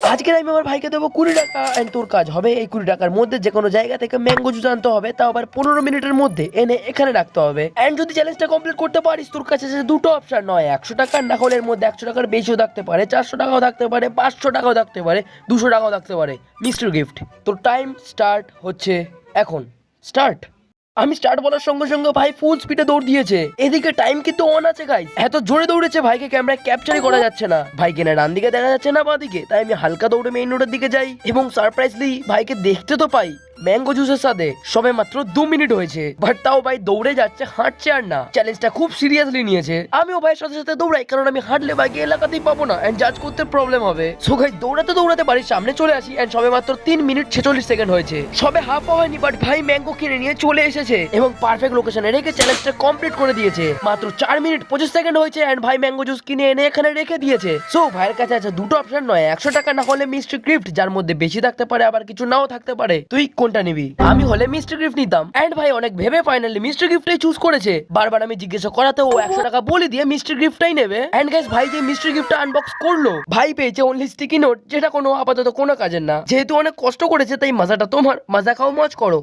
আজকের আমি আমার ভাইকে দেবো 20 টাকা এন্ড তোর কাজ হবে এই 20 টাকার মধ্যে যে কোনো জায়গা থেকে ম্যাঙ্গো জুস আনতে হবে, তাও আবার 15 মিনিটের মধ্যে এনে এখানে রাখতে হবে। এন্ড যদি চ্যালেঞ্জটা কমপ্লিট করতে পারিস তোর কাছে আছে দুটো অপশন, নয় 100 টাকা, না হলে এর মধ্যে 100 টাকার বেশিও থাকতে পারে, 400 টাকাও থাকতে পারে, 500 টাকাও থাকতে পারে, 200 টাকাও থাকতে পারে মিস্টার গিফট। তোর টাইম স্টার্ট হচ্ছে এখন। স্টার্ট। আমি স্টার্ট বলার সঙ্গে সঙ্গে ভাই ফুল স্পিডে দৌড় দিয়েছে। এদিকে টাইম কিন্তু অন আছে গাইস, এত জোরে দৌড়েছে ভাইকে ক্যামেরায় ক্যাপচারই করা যাচ্ছে না। ভাইকে না ডান দিকে দেখা যাচ্ছে না বাঁ দিকে, তাই আমি হালকা দৌড়ে মেইন রোডের দিকে যাই এবং সারপ্রাইজলি ভাইকে দেখতে তো পাই ম্যাঙ্গো জুসের সাথে। সবে মাত্র 2 মিনিট হয়েছে, বাট তাও ভাই দৌড়ে যাচ্ছে, হাঁটছে আর না। চ্যালেঞ্জটা খুব সিরিয়াসলি নিয়েছে। আমিও ভাইয়ের সাথে সাথে দৌড়াই, কারণ আমি হাঁটলে ভাইকে এলাকাতেই পাবো না এন্ড জাজ করতে প্রবলেম হবে। সো গাইস দৌড়াতে দৌড়াতে বাড়ির সামনে চলে আসি এন্ড সবে মাত্র 3 মিনিট 46 সেকেন্ড হয়েছে। সবে হাফ হয়নি, বাট ভাই ম্যাঙ্গো কিনে নিয়ে চলে এসেছে এবং পারফেক্ট লোকেশনে রেখে চ্যালেঞ্জটা কমপ্লিট করে দিয়েছে। মাত্র 4 মিনিট 25 সেকেন্ড হয়েছে এন্ড ভাই ম্যাঙ্গো জুস কিনে এনে এখানে রেখে দিয়েছে। সো ভাইয়ের কাছে আছে দুটো অপশন, নয় 100 টাকা, না হলে মিস্টার গিফট, যার মধ্যে বেশি থাকতে পারে আবার কিছু নাও থাকতে পারে। তুই কোনটা নিবি? আমি হলে মিস্টার গিফট নিতাম এন্ড ভাই অনেক ভেবে ফাইনালি মিস্টার গিফটই চুজ করেছে। বারবার আমি জিজ্ঞাসা করাতে ও 100 টাকা বলে দিয়ে মিস্টার গিফটটাই নেবে। এন্ড গাইস ভাই যে মিস্টার গিফটটা আনবক্স করলো, ভাই পেয়েছে অনলি স্টিকি নোট, যেটা কোনো আপাতত কোনো কাজের না। যেহেতু অনেক কষ্ট করেছে তাই মজাটা তোমার, মজা খাও, মজ করো।